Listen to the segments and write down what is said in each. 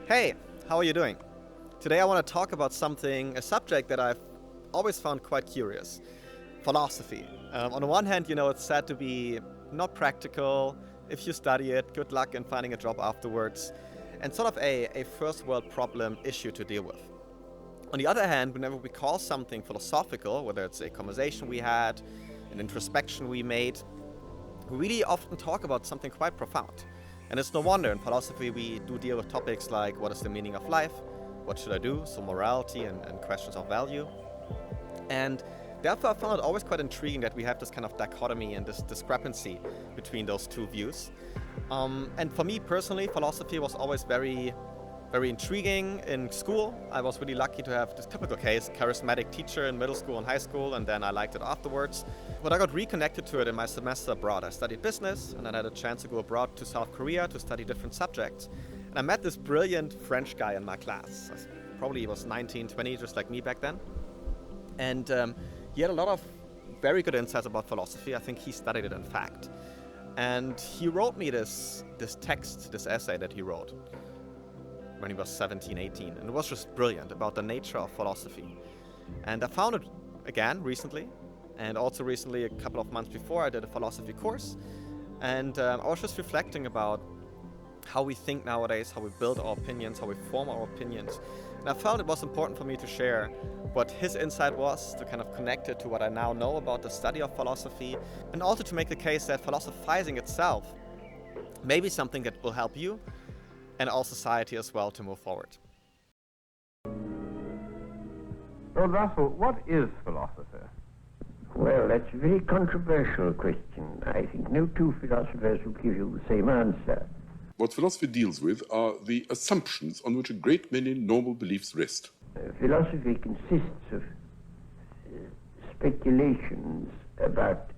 Hey, how are you doing? Today I want to talk about a subject that I've always found quite curious: philosophy. On the one hand, it's said to be not practical. If you study it, good luck in finding a job afterwards, and sort of a first world problem issue to deal with. On the other hand, whenever we call something philosophical, whether it's a conversation we had, an introspection we made, we really often talk about something quite profound. And it's no wonder in philosophy we do deal with topics like what is the meaning of life, what should I do, so morality and questions of value. And therefore I found it always quite intriguing that we have this kind of dichotomy and this discrepancy between those two views. And for me personally, philosophy was always very intriguing in school. I was really lucky to have this typical case, charismatic teacher in middle school and high school, and then I liked it afterwards. But I got reconnected to it in my semester abroad. I studied business, and then I had a chance to go abroad to South Korea to study different subjects. And I met this brilliant French guy in my class. Probably he was 19, 20, just like me back then. And he had a lot of very good insights about philosophy. I think he studied it, in fact. And he wrote me this text, this essay that he wrote when he was 17, 18. And it was just brilliant about the nature of philosophy. And I found it again recently. And also recently, a couple of months before, I did a philosophy course. And I was just reflecting about how we think nowadays, how we build our opinions, how we form our opinions. And I felt it was important for me to share what his insight was, to kind of connect it to what I now know about the study of philosophy, and also to make the case that philosophizing itself may be something that will help you and our society as well to move forward. Lord Russell, what is philosophy? Well, that's a very controversial question. I think no two philosophers will give you the same answer. What philosophy deals with are the assumptions on which a great many normal beliefs rest. Philosophy consists of speculations about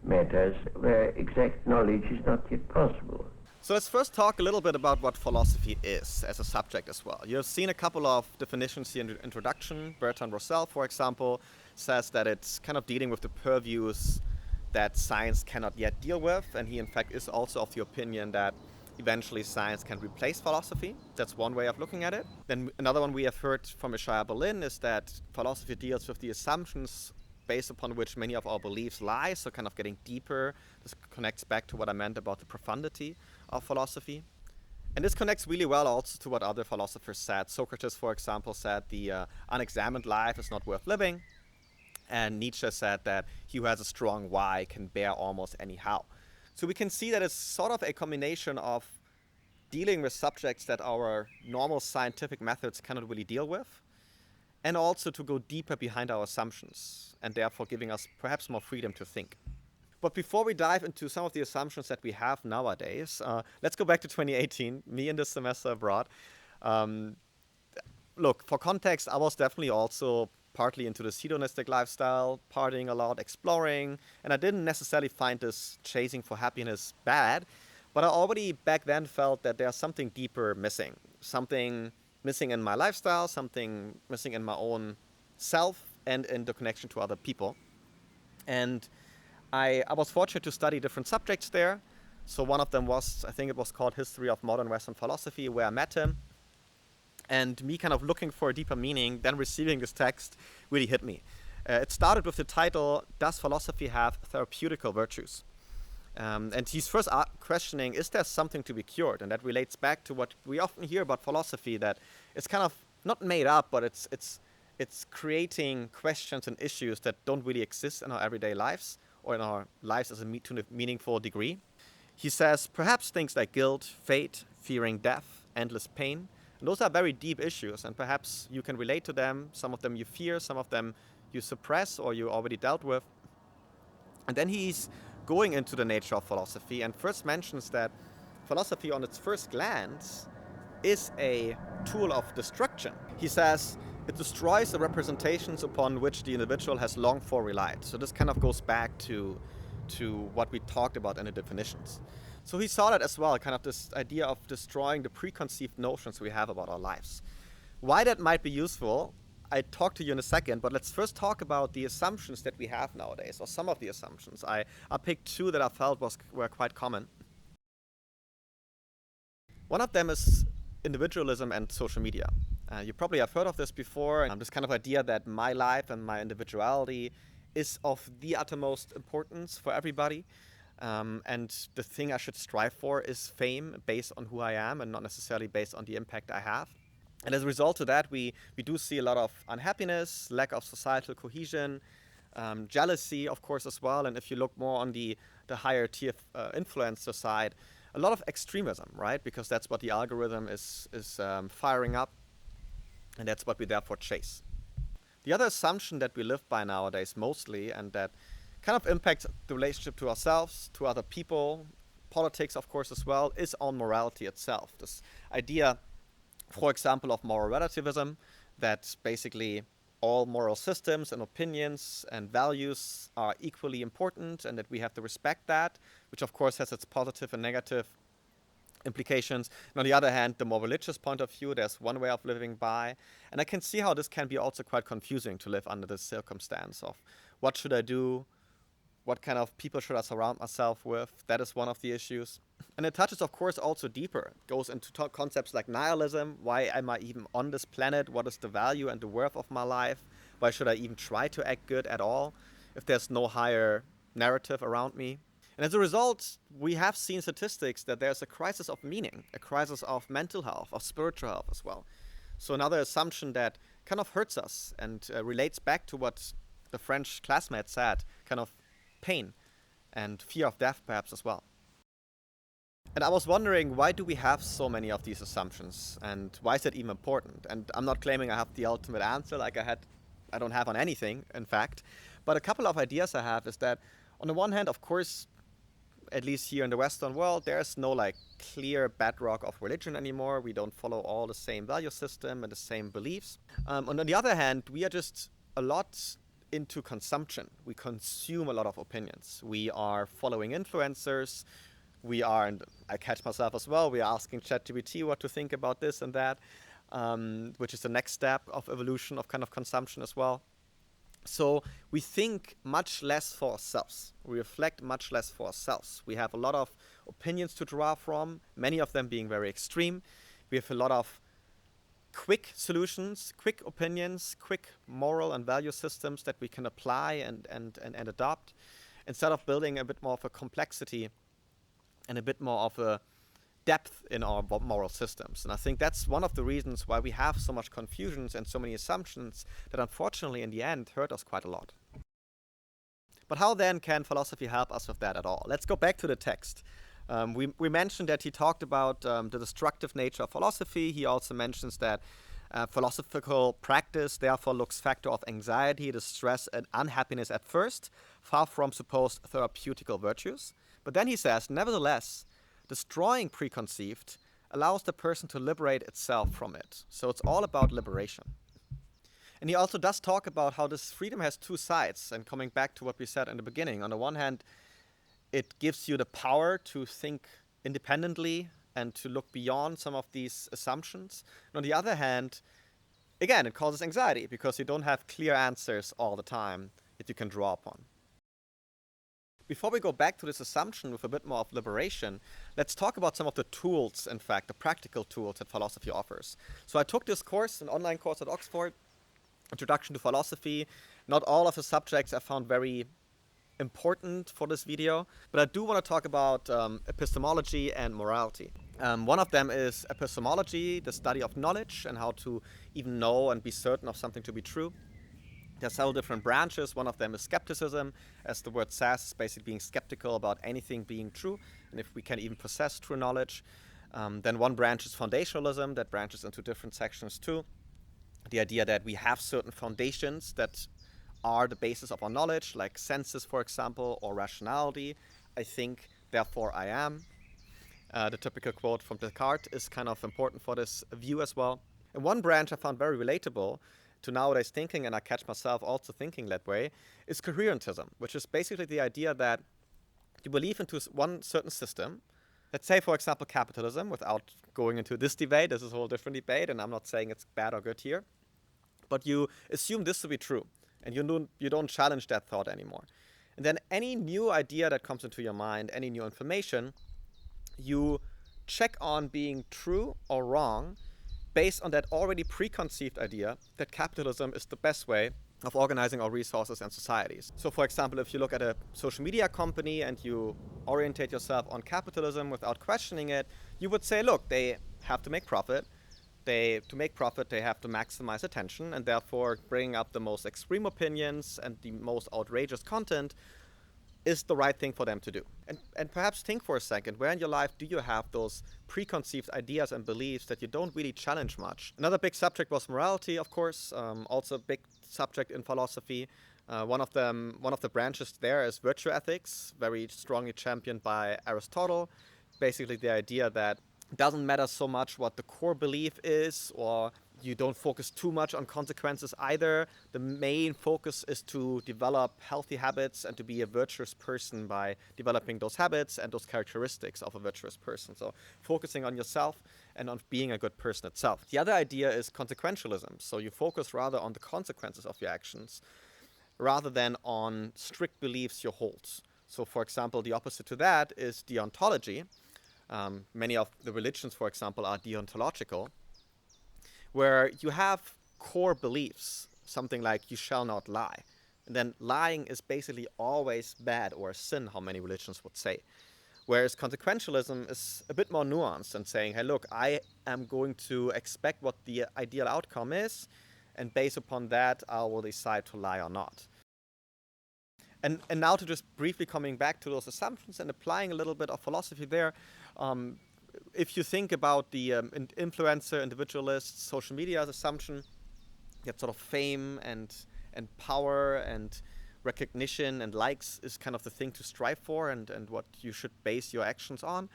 matters where exact knowledge is not yet possible. So let's first talk a little bit about what philosophy is as a subject as well. You've seen a couple of definitions here in the introduction. Bertrand Russell, for example, says that it's kind of dealing with the purviews that science cannot yet deal with, and he in fact is also of the opinion that eventually science can replace philosophy. That's one way of looking at it. Then another one we have heard from Isaiah Berlin is that philosophy deals with the assumptions based upon which many of our beliefs lie, so kind of getting deeper. This connects back to what I meant about the profundity of philosophy. And this connects really well also to what other philosophers said. Socrates, for example, said the unexamined life is not worth living. And Nietzsche said that he who has a strong why can bear almost any how. So we can see that it's sort of a combination of dealing with subjects that our normal scientific methods cannot really deal with, and also to go deeper behind our assumptions, and therefore giving us perhaps more freedom to think. But before we dive into some of the assumptions that we have nowadays, let's go back to 2018, me in this semester abroad. Look, for context, I was definitely also partly into the hedonistic lifestyle, partying a lot, exploring, and I didn't necessarily find this chasing for happiness bad, but I already back then felt that there's something deeper missing. Something missing in my lifestyle, something missing in my own self and in the connection to other people. And I was fortunate to study different subjects there. So one of them was, I think it was called History of Modern Western Philosophy, where I met him. And me kind of looking for a deeper meaning, then receiving this text really hit me. It started with the title, Does Philosophy Have Therapeutical Virtues? And he's first questioning, is there something to be cured? And that relates back to what we often hear about philosophy, that it's kind of not made up, but it's creating questions and issues that don't really exist in our everyday lives or in our lives as a meaningful degree. He says perhaps things like guilt, fate, fearing death, endless pain. And those are very deep issues, and perhaps you can relate to them. Some of them you fear, some of them you suppress or you already dealt with. And then he's going into the nature of philosophy and first mentions that philosophy on its first glance is a tool of destruction. He says it destroys the representations upon which the individual has long for relied. So this kind of goes back to what we talked about in the definitions. So he saw that as well, kind of this idea of destroying the preconceived notions we have about our lives. Why that might be useful, I talk to you in a second, but let's first talk about the assumptions that we have nowadays, or some of the assumptions. I picked two that I felt were quite common. One of them is individualism and social media. You probably have heard of this before, this kind of idea that my life and my individuality is of the uttermost importance for everybody. And the thing I should strive for is fame based on who I am and not necessarily based on the impact I have. And as a result of that, we do see a lot of unhappiness, lack of societal cohesion, jealousy, of course, as well. And if you look more on the higher tier influencer side, a lot of extremism, right? Because that's what the algorithm is firing up, and that's what we therefore chase. The other assumption that we live by nowadays mostly, and that kind of impacts the relationship to ourselves, to other people, politics, of course, as well, is on morality itself. This idea, for example, of moral relativism, that basically all moral systems and opinions and values are equally important and that we have to respect that, which of course has its positive and negative implications. And on the other hand, the more religious point of view, there's one way of living by. And I can see how this can be also quite confusing to live under this circumstance of what should I do? What kind of people should I surround myself with? That is one of the issues. And it touches, of course, also deeper. It goes into concepts like nihilism. Why am I even on this planet? What is the value and the worth of my life? Why should I even try to act good at all if there's no higher narrative around me? And as a result, we have seen statistics that there's a crisis of meaning, a crisis of mental health, of spiritual health as well. So another assumption that kind of hurts us and relates back to what the French classmate said, kind of pain and fear of death perhaps as well. And I was wondering, why do we have so many of these assumptions and why is it even important? And I'm not claiming I have the ultimate answer like I don't have on anything, in fact. But a couple of ideas I have is that on the one hand, of course, at least here in the Western world, there's no like clear bedrock of religion anymore. We don't follow all the same value system and the same beliefs. On the other hand, we are just a lot into consumption. We consume a lot of opinions. We are following influencers. We are, and I catch myself as well, we are asking ChatGPT what to think about this and that, which is the next step of evolution of kind of consumption as well. So we think much less for ourselves. We reflect much less for ourselves. We have a lot of opinions to draw from, many of them being very extreme. We have a lot of quick solutions, quick opinions, quick moral and value systems that we can apply and adopt, instead of building a bit more of a complexity and a bit more of a depth in our moral systems. And I think that's one of the reasons why we have so much confusions and so many assumptions that unfortunately in the end hurt us quite a lot. But how then can philosophy help us with that at all? Let's go back to the text. We mentioned that he talked about the destructive nature of philosophy. He also mentions that philosophical practice therefore looks factor of anxiety, distress, and unhappiness at first, far from supposed therapeutical virtues. But then he says, nevertheless, destroying preconceived allows the person to liberate itself from it. So it's all about liberation. And he also does talk about how this freedom has two sides. And coming back to what we said in the beginning, on the one hand, it gives you the power to think independently and to look beyond some of these assumptions. And on the other hand, again, it causes anxiety because you don't have clear answers all the time that you can draw upon. Before we go back to this assumption with a bit more of liberation, let's talk about some of the tools, in fact, the practical tools that philosophy offers. So I took this course, an online course at Oxford, Introduction to Philosophy. Not all of the subjects I found very important for this video, but I do want to talk about epistemology and morality. One of them is epistemology, the study of knowledge and how to even know and be certain of something to be true. There's several different branches. One of them is skepticism, as the word says, is basically being skeptical about anything being true, and if we can even possess true knowledge. Then one branch is foundationalism, that branches into different sections too. The idea that we have certain foundations that are the basis of our knowledge, like senses, for example, or rationality. I think, therefore I am. The typical quote from Descartes is kind of important for this view as well. And one branch I found very relatable to nowadays thinking, and I catch myself also thinking that way, is coherentism, which is basically the idea that you believe into one certain system. Let's say, for example, capitalism, without going into this debate. This is a whole different debate, and I'm not saying it's bad or good here. But you assume this to be true, and you don't challenge that thought anymore. And then any new idea that comes into your mind, any new information, you check on being true or wrong based on that already preconceived idea that capitalism is the best way of organizing our resources and societies. So for example, if you look at a social media company and you orientate yourself on capitalism without questioning it, you would say, look, they have to make profit. To make profit, they have to maximize attention, and therefore bringing up the most extreme opinions and the most outrageous content is the right thing for them to do. And perhaps think for a second, where in your life do you have those preconceived ideas and beliefs that you don't really challenge much? Another big subject was morality, of course, also a big subject in philosophy. One of the branches there is virtue ethics, very strongly championed by Aristotle. Basically the idea that it doesn't matter so much what the core belief is, or you don't focus too much on consequences either. The main focus is to develop healthy habits and to be a virtuous person by developing those habits and those characteristics of a virtuous person. So focusing on yourself and on being a good person itself. The other idea is consequentialism. So you focus rather on the consequences of your actions rather than on strict beliefs you hold. So for example, the opposite to that is deontology. Many of the religions, for example, are deontological, where you have core beliefs, something like you shall not lie. And then lying is basically always bad or a sin, how many religions would say. Whereas consequentialism is a bit more nuanced and saying, hey, look, I am going to expect what the ideal outcome is, and based upon that, I will decide to lie or not. And now to just briefly coming back to those assumptions and applying a little bit of philosophy there. If you think about the influencer, individualist, social media's assumption, that sort of fame and power and recognition and likes is kind of the thing to strive for and what you should base your actions on.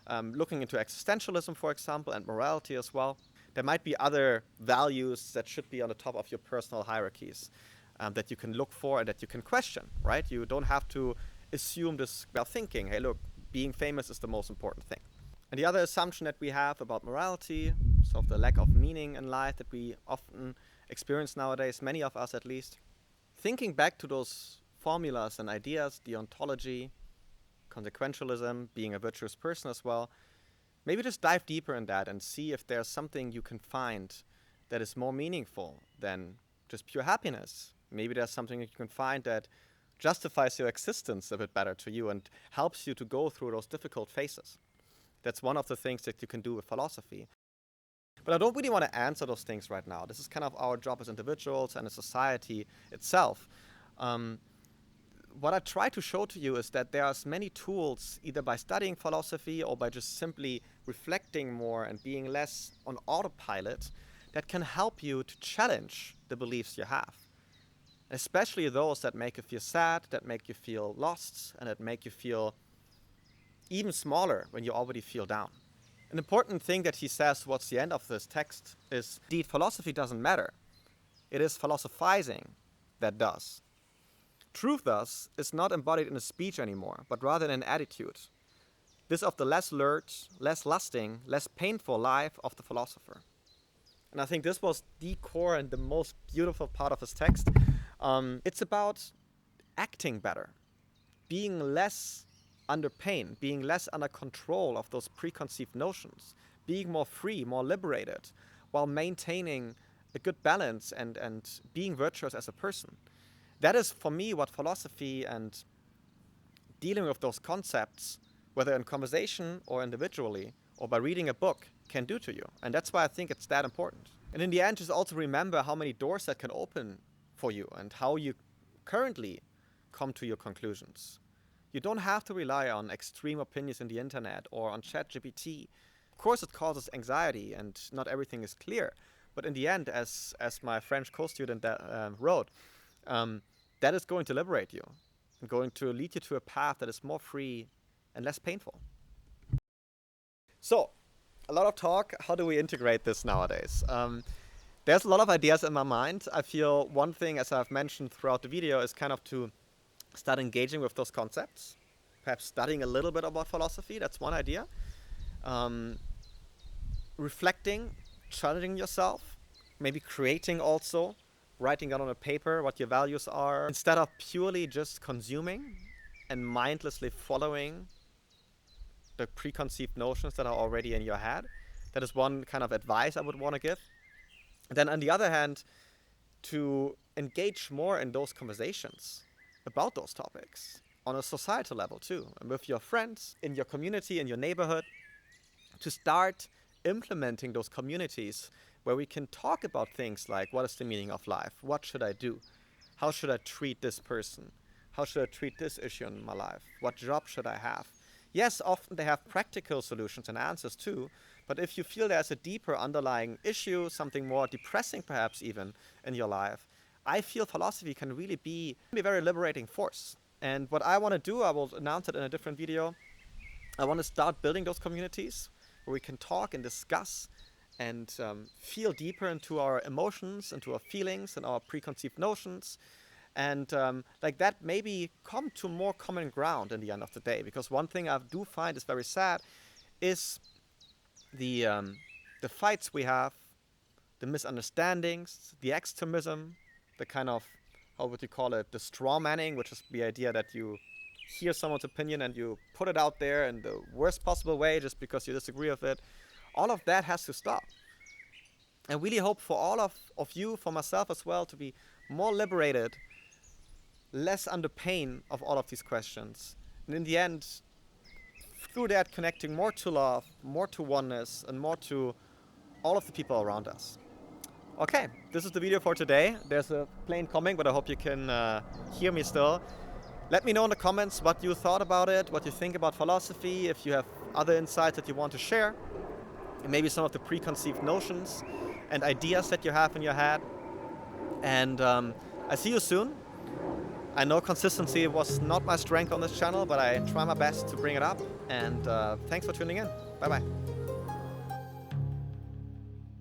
Looking into existentialism, for example, and morality as well, there might be other values that should be on the top of your personal hierarchies that you can look for and that you can question, right? You don't have to assume this while thinking, hey, look, being famous is the most important thing. And the other assumption that we have about morality, sort of the lack of meaning in life that we often experience nowadays, many of us at least, thinking back to those formulas and ideas, deontology, consequentialism, being a virtuous person as well, maybe just dive deeper in that and see if there's something you can find that is more meaningful than just pure happiness. Maybe there's something that you can find that justifies your existence a bit better to you and helps you to go through those difficult phases. That's one of the things that you can do with philosophy. But I don't really want to answer those things right now. This is kind of our job as individuals and as society itself. What I try to show to you is that there are many tools, either by studying philosophy or by just simply reflecting more and being less on autopilot, that can help you to challenge the beliefs you have. Especially those that make you feel sad, that make you feel lost, and that make you feel even smaller when you already feel down. An important thing that he says towards the end of this text is, indeed, philosophy doesn't matter. It is philosophizing that does. Truth, thus, is not embodied in a speech anymore, but rather in an attitude. This of the less lured, less lusting, less painful life of the philosopher. And I think this was the core and the most beautiful part of his text. It's about acting better, being less under pain, being less under control of those preconceived notions, being more free, more liberated, while maintaining a good balance and being virtuous as a person. That is, for me, what philosophy and dealing with those concepts, whether in conversation or individually, or by reading a book, can do to you. And that's why I think it's that important. And in the end, just also remember how many doors that can open for you and how you currently come to your conclusions. You don't have to rely on extreme opinions in the internet or on ChatGPT. Of course, it causes anxiety and not everything is clear. But in the end, as my French co-student wrote, that is going to liberate you and going to lead you to a path that is more free and less painful. So, a lot of talk. How do we integrate this nowadays? There's a lot of ideas in my mind. I feel one thing, as I've mentioned throughout the video, is kind of to start engaging with those concepts. Perhaps studying a little bit about philosophy. That's one idea. Reflecting, challenging yourself. Maybe creating also. Writing down on a paper what your values are. Instead of purely just consuming and mindlessly following the preconceived notions that are already in your head. That is one kind of advice I would want to give. Then on the other hand, to engage more in those conversations about those topics on a societal level too, and with your friends, in your community, in your neighborhood, to start implementing those communities where we can talk about things like, what is the meaning of life? What should I do? How should I treat this person? How should I treat this issue in my life? What job should I have? Yes, often they have practical solutions and answers too, but if you feel there's a deeper underlying issue, something more depressing perhaps even in your life, I feel philosophy can really be a very liberating force. And what I want to do, I will announce it in a different video, I want to start building those communities where we can talk and discuss and feel deeper into our emotions, into our feelings and our preconceived notions. And like that, maybe come to more common ground in the end of the day. Because one thing I do find is very sad is the fights we have, the misunderstandings, the extremism, the kind of, how would you call it, the straw manning, which is the idea that you hear someone's opinion and you put it out there in the worst possible way just because you disagree with it. All of that has to stop. I really hope for all of you, for myself as well, to be more liberated, less under pain of all of these questions. And in the end, through that, connecting more to love, more to oneness, and more to all of the people around us. Okay, this is the video for today. There's a plane coming, but I hope you can hear me still. Let me know in the comments what you thought about it, what you think about philosophy, if you have other insights that you want to share, and maybe some of the preconceived notions and ideas that you have in your head. And I see you soon. I know consistency was not my strength on this channel, but I try my best to bring it up. And thanks for tuning in. Bye-bye.